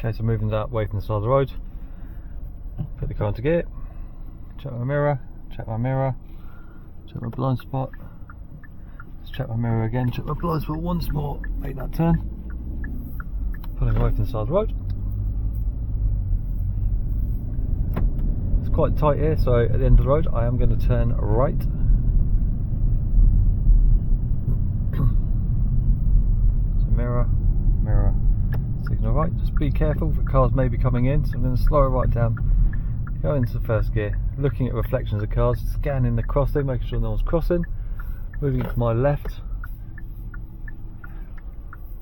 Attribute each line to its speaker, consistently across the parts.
Speaker 1: Okay, so moving that away from the side of the road, put the car into gear, check my mirror, check my blind spot, let's check my mirror again, check my blind spot once more, make that turn, pulling away from the side of the road. It's quite tight here, so at the end of the road I am going to turn right. So mirror, signal right, just be careful for cars may be coming in, so I'm going to slow it right down, go into the first gear, looking at reflections of cars, scanning the crossing, making sure no one's crossing, moving it to my left,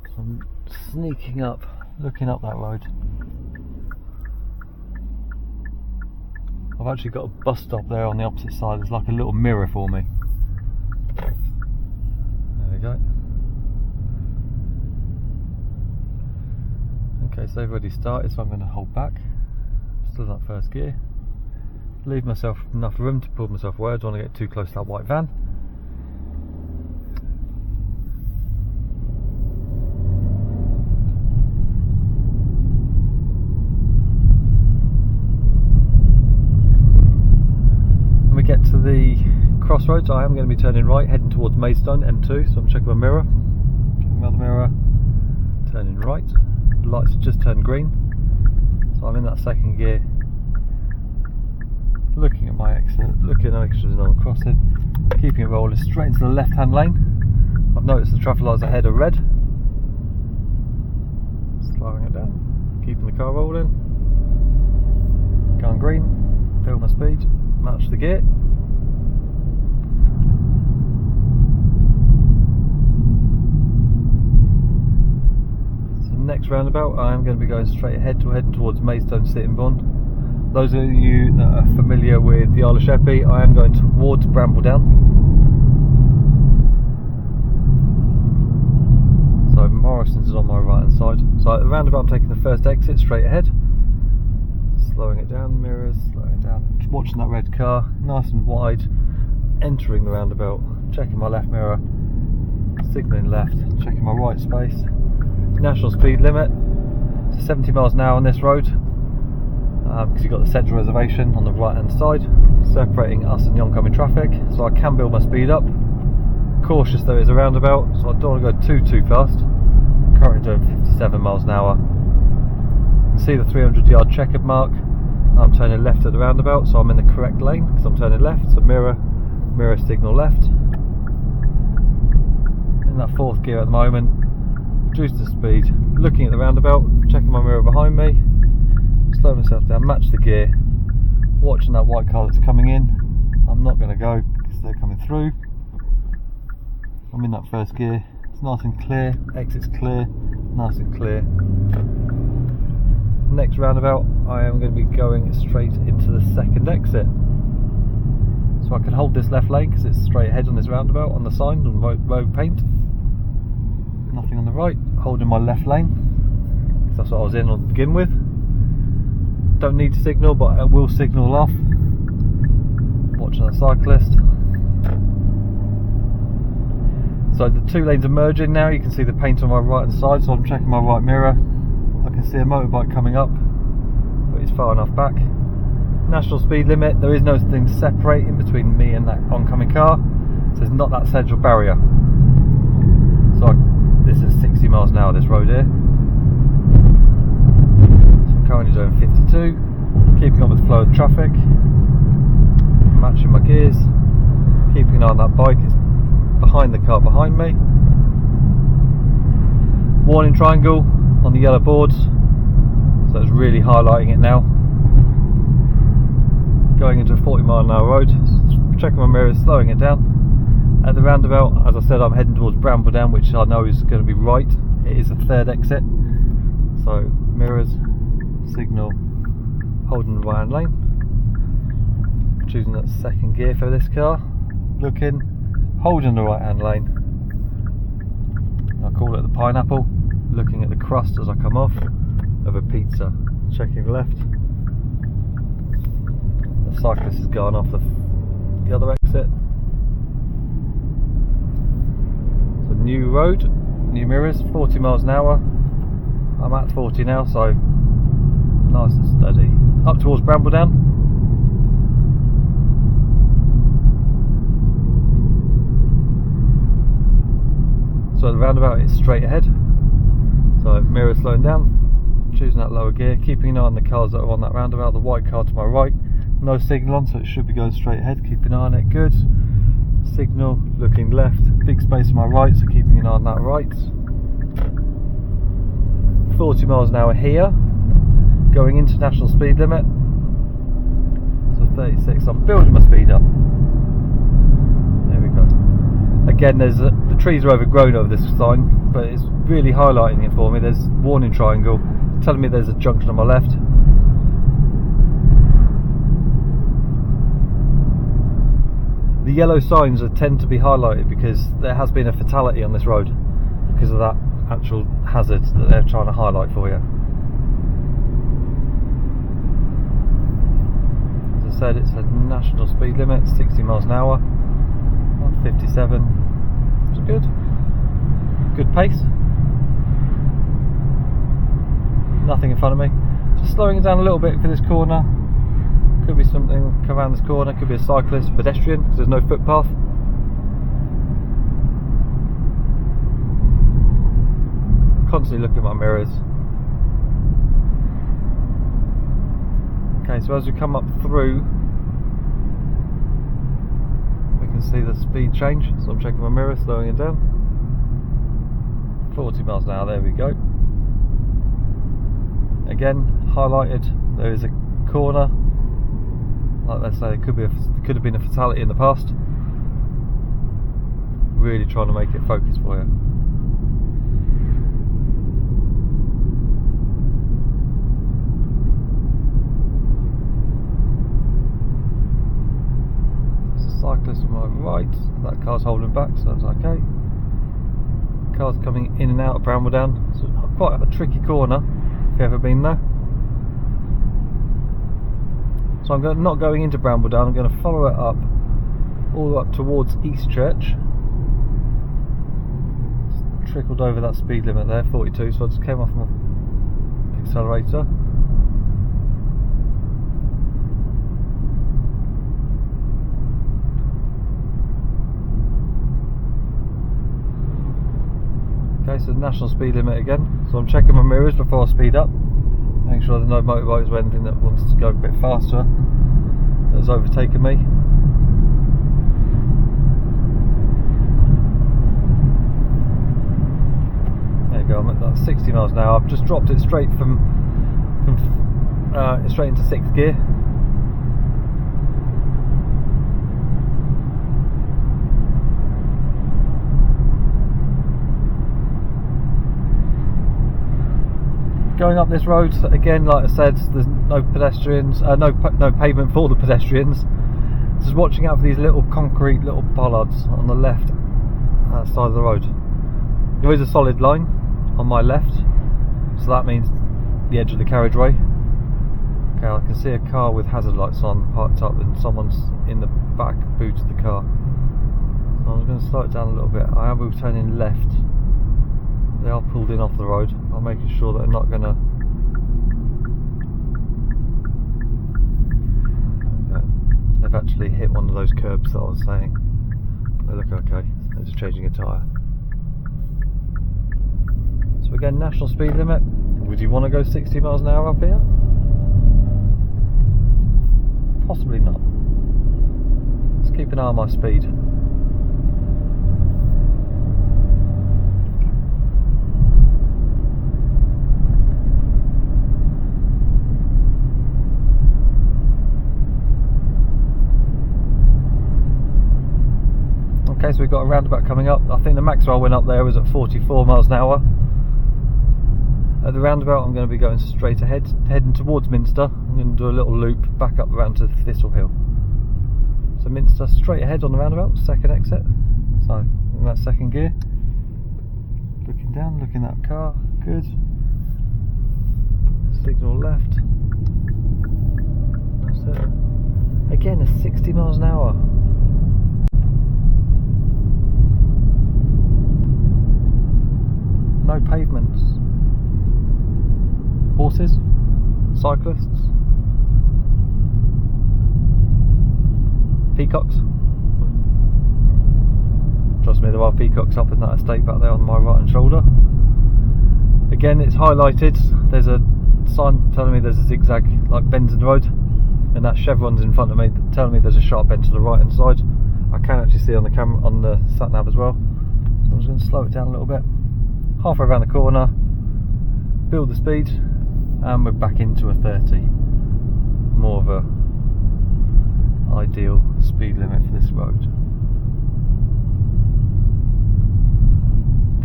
Speaker 1: so I'm sneaking up, looking up that road. I've actually got a bus stop there on the opposite side, there's like a little mirror for me. There we go. Okay, so they've already started, so I'm going to hold back, still in that first gear, leave myself enough room to pull myself away. I don't want to get too close to that white van. When we get to the crossroads, I am going to be turning right, heading towards Maidstone M2, so I'm checking my mirror, checking my other mirror, turning right. The lights have just turned green, so I'm in that second gear, looking at my exit, looking at making sure there's no one crossing, keeping it rolling straight into the left hand lane. I've noticed the traffic lights ahead are red, slowing it down, keeping the car rolling, going green, build my speed, match the gear. Next roundabout I am going to be going straight ahead heading towards Maidstone Sittingbourne. Those of you that are familiar with the Isle of Sheppey, I am going towards Brambledown. So Morrison's is on my right hand side. So at the roundabout I'm taking the first exit straight ahead. Slowing it down, mirrors, slowing it down. Watching that red car, nice and wide. Entering the roundabout, checking my left mirror, signalling left, checking my right space. National speed limit, so 70 miles an hour on this road, because you've got the central reservation on the right hand side separating us and the oncoming traffic, so I can build my speed up. Cautious though, it's a roundabout, so I don't want to go too fast. I'm currently doing 57 miles an hour. You can see the 300-yard checkered mark. I'm turning left at the roundabout, so I'm in the correct lane because I'm turning left, so mirror signal left. In that fourth gear at the moment, reduce the speed, looking at the roundabout, checking my mirror behind me, slow myself down, match the gear, watching that white car that's coming in. I'm not going to go because they're coming through. I'm in that first gear, it's nice and clear, exit's clear, nice and clear. Next roundabout I am going to be going straight into the second exit. So I can hold this left lane because it's straight ahead on this roundabout on the sign on road paint. Nothing on the right, holding my left lane because that's what I was in to begin with. Don't need to signal, but I will signal off. Watching a cyclist. So the two lanes are merging now, you can see the paint on my right hand side, so I'm checking my right mirror. I can see a motorbike coming up, but it's far enough back. National speed limit, there is no thing separating between me and that oncoming car, so there's not that central barrier. So this is 60 miles an hour this road here. So I'm currently doing 52, keeping up with the flow of traffic, matching my gears, keeping an eye on that bike, it's behind the car behind me. Warning triangle on the yellow boards, so it's really highlighting it now. Going into a 40 mile an hour road, checking my mirrors, slowing it down. At the roundabout, as I said, I'm heading towards Brambledown, which I know is going to be right. It is the third exit. So mirrors, signal, holding the right hand lane. Choosing that second gear for this car. Looking, holding the right hand lane. I call it the pineapple. Looking at the crust as I come off of a pizza. Checking left. The cyclist has gone off the other exit. So new road, new mirrors, 40 miles an hour. I'm at 40 now, so nice and steady. Up towards Brambledown. So at the roundabout it's straight ahead. So mirror slowing down, choosing that lower gear, keeping an eye on the cars that are on that roundabout. The white car to my right, no signal on, so it should be going straight ahead. Keep an eye on it, good. Signal, looking left, big space to my right, so keeping an eye on that right. 40 miles an hour here, going into national speed limit. So 36, I'm building my speed up. There we go. Again, the trees are overgrown over this sign, but it's really highlighting it for me. There's warning triangle telling me there's a junction on my left. The yellow signs tend to be highlighted because there has been a fatality on this road because of that actual hazard that they're trying to highlight for you. As I said, it's a national speed limit, 60 miles an hour, 57. It's good pace. Nothing in front of me. Just slowing it down a little bit for this corner. Could be something come around this corner, could be a cyclist, pedestrian, because there's no footpath. Constantly looking at my mirrors. Okay, so as we come up through, we can see the speed change. So I'm checking my mirror, slowing it down. 40 miles an hour, there we go. Again, highlighted, there is a corner. Like they say, it could have been a fatality in the past. Really trying to make it focus for you. There's a cyclist on my right. That car's holding back, so that's okay. Cars coming in and out of Brambledown. It's quite a tricky corner if you've ever been there. So I'm not going into Brambledown, I'm going to follow it up all up towards East Church. Just trickled over that speed limit there, 42, so I just came off my accelerator. Okay, so national speed limit again, so I'm checking my mirrors before I speed up. Make sure there's no motorbikes or anything that wants to go a bit faster that's overtaken me. There you go, I'm at that 60 miles an hour. I've just dropped it straight straight into 6th gear. Going up this road again, like I said, there's no pedestrians, no pavement for the pedestrians. Just watching out for these little concrete little bollards on the left side of the road. There is a solid line on my left, so that means the edge of the carriageway. Okay, I can see a car with hazard lights on, parked up, and someone's in the back boot of the car. So I'm going to slow it down a little bit. I am turning left. They are pulled in off the road. I'm making sure that they're not going to. They've actually hit one of those curbs that I was saying. They look okay. They're just changing a tyre. So again, national speed limit. Would you want to go 60 miles an hour up here? Possibly not. Let's keep an eye on my speed. Okay, so we've got a roundabout coming up. I think the max I went up there was at 44 miles an hour. At the roundabout I'm going to be going straight ahead, heading towards Minster. I'm going to do a little loop back up around to Thistle Hill. So Minster straight ahead on the roundabout, second exit. So in that second gear. Looking down, looking at that car, good. Signal left. That's it. Again, a 60 miles an hour. No pavements. Horses, cyclists, peacocks. Trust me, there are peacocks up in that estate back there on my right hand shoulder. Again, it's highlighted. There's a sign telling me there's a zigzag like bends in the road, and that chevron's in front of me telling me there's a sharp bend to the right hand side. I can actually see on the camera, on the sat nav as well. So I'm just going to slow it down a little bit. Halfway around the corner, build the speed, and we're back into a 30. More of a ideal speed limit for this road.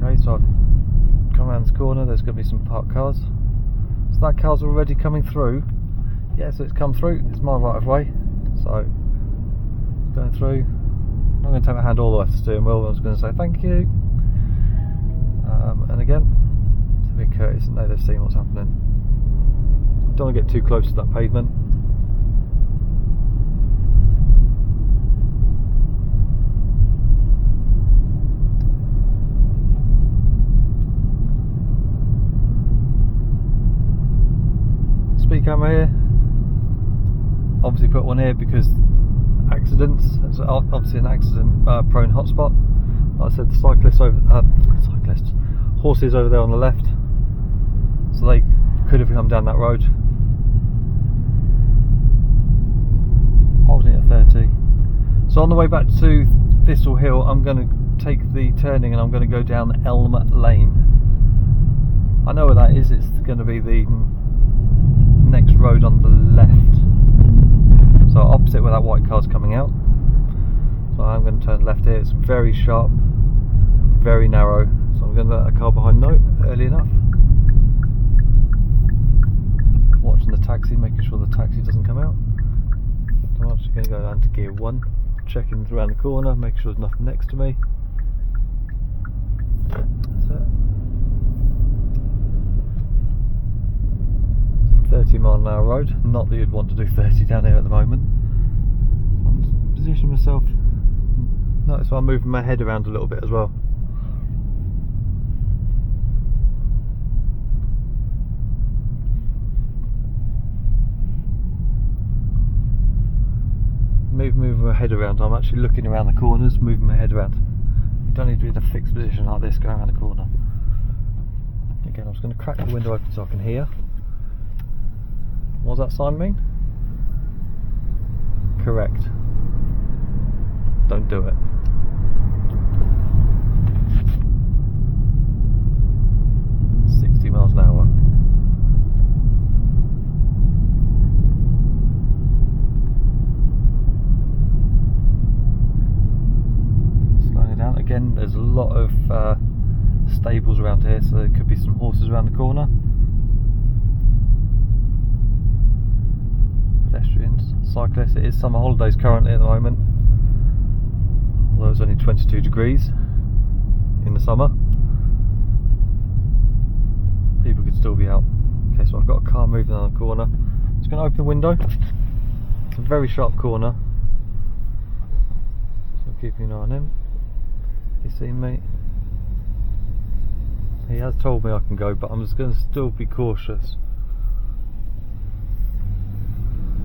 Speaker 1: Okay, so I've come around this corner, there's going to be some parked cars. So that car's already coming through. Yeah, so it's come through, it's my right of way. So, going through. I'm not going to take my hand all the way off the steering wheel, I was going to say thank you. And again, to be courteous and know they've seen what's happening. Don't want to get too close to that pavement. Speed camera here. Obviously put one here because accidents. It's obviously an accident prone hotspot. Like I said, the horses over there on the left, so they could have come down that road. Holding at 30. So on the way back to Thistle Hill, I'm going to take the turning and I'm going to go down Elm Lane. I know where that is. It's going to be the next road on the left, so opposite where that white car's coming out. So I'm going to turn left here. It's very sharp, very narrow, so I'm going to let a car behind know early enough. Watching the taxi, making sure the taxi doesn't come out. So I'm actually going to go down to gear 1, checking around the corner, making sure there's nothing next to me. That's it. 30-mile-an-hour road, not that you'd want to do 30 down here at the moment. I'm just positioning myself. Notice I'm moving my head around a little bit as well. Moving my head around, I'm actually looking around the corners, moving my head around. You don't need to be in a fixed position like this going around the corner. Again, I'm just going to crack the window open so I can hear. What does that sign mean? Correct. Don't do it. Miles an hour. Slowing it down again. There's a lot of stables around here, so there could be some horses around the corner. Pedestrians, cyclists. It is summer holidays currently at the moment, although it's only 22 degrees in the summer. People could still be out. Okay, so I've got a car moving down the corner. I'm just going to open the window. It's a very sharp corner, so keeping an eye on him. He's seen me. He has told me I can go, but I'm just going to still be cautious.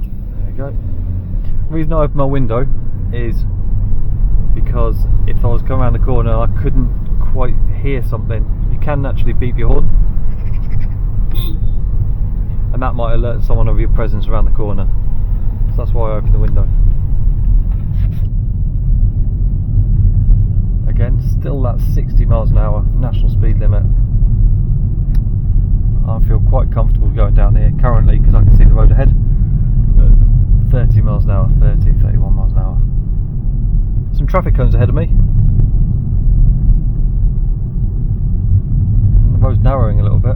Speaker 1: There we go. The reason I opened my window is because if I was coming around the corner I couldn't quite hear something. You can actually beep your horn, and that might alert someone of your presence around the corner, so that's why I opened the window. Again, still that 60 miles an hour national speed limit. I feel quite comfortable going down here currently because I can see the road ahead. 30 miles an hour, 31 miles an hour. Some traffic cones ahead of me, and the road's narrowing a little bit,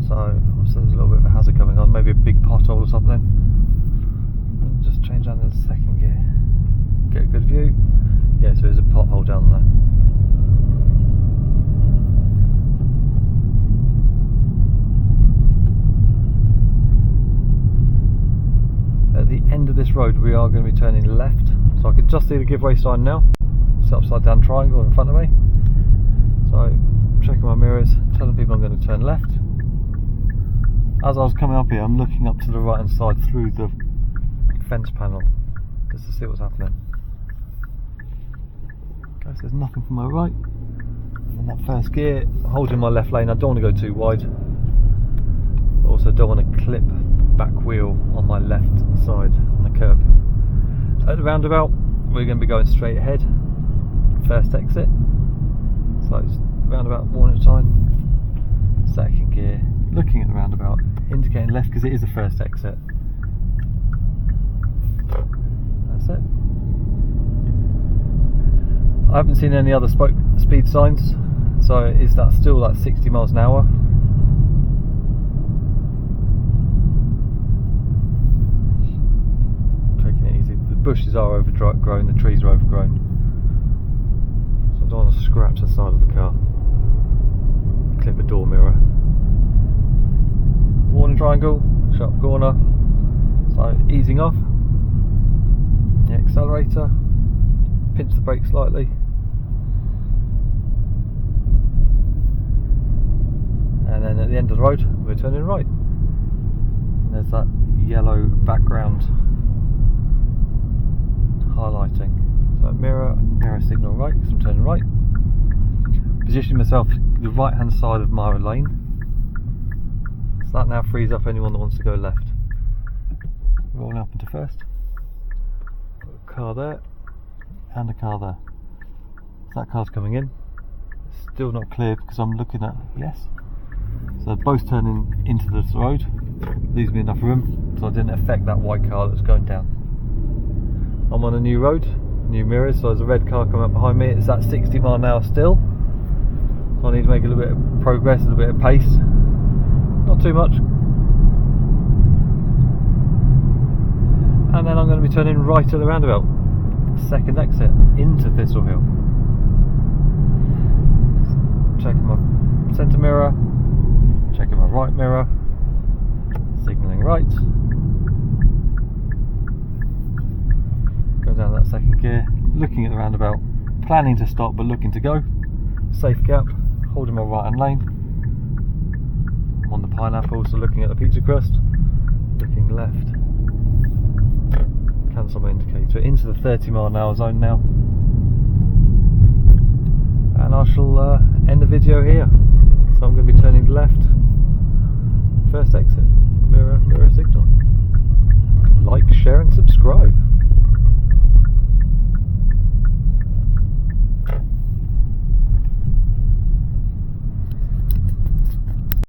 Speaker 1: so obviously there's a little bit of a hazard coming on, maybe a big pothole or something. I'll just change that in the second gear, get a good view. Yeah, so there's a pothole down there. At the end of this road we are going to be turning left, so I can just see the giveaway sign now. It's an upside down triangle in front of me, so checking my mirrors, telling people I'm going to turn left. as I was coming up here, I'm looking up to the right hand side through the fence panel just to see what's happening. Okay, so there's nothing from my right. In that first gear, holding my left lane. I don't want to go too wide, but also don't want to clip back wheel on my left side on the curb. So at the roundabout, we're going to be going straight ahead. First exit. So it's roundabout one at a time. Second gear, looking at the roundabout, indicating left because it is the first exit. That's it. I haven't seen any other speed signs, so is that still like 60 miles an hour? Taking it easy. The bushes are overgrown, the trees are overgrown, so I don't want to scratch the side of the car. Clip a door mirror. Warning triangle, sharp corner. So easing off. The accelerator. Pinch the brake slightly. And then at the end of the road, we're turning right. And there's that yellow background highlighting. So mirror signal right, because I'm turning right. Positioning myself the right hand side of my lane. So that now frees up anyone that wants to go left. Rolling up into first. Got a car there. And a car there. So that car's coming in. It's still not clear because I'm looking at yes. So they're both turning into this road. Leaves me enough room so I didn't affect that white car that's going down. I'm on a new road, new mirrors, so there's a red car coming up behind me. It's at 60 mile an hour still. So I need to make a little bit of progress, a little bit of pace. Not too much. And then I'm going to be turning right at the roundabout. Second exit into Thistle Hill. Checking my centre mirror, checking my right mirror, signalling right. Go down that second gear, looking at the roundabout, planning to stop but looking to go. Safe gap, holding my right hand lane. I'm on the pineapple, so looking at the pizza crust, looking left. Cancel my indicator into the 30 mile an hour zone now, and I shall end the video here. So I'm going to be turning left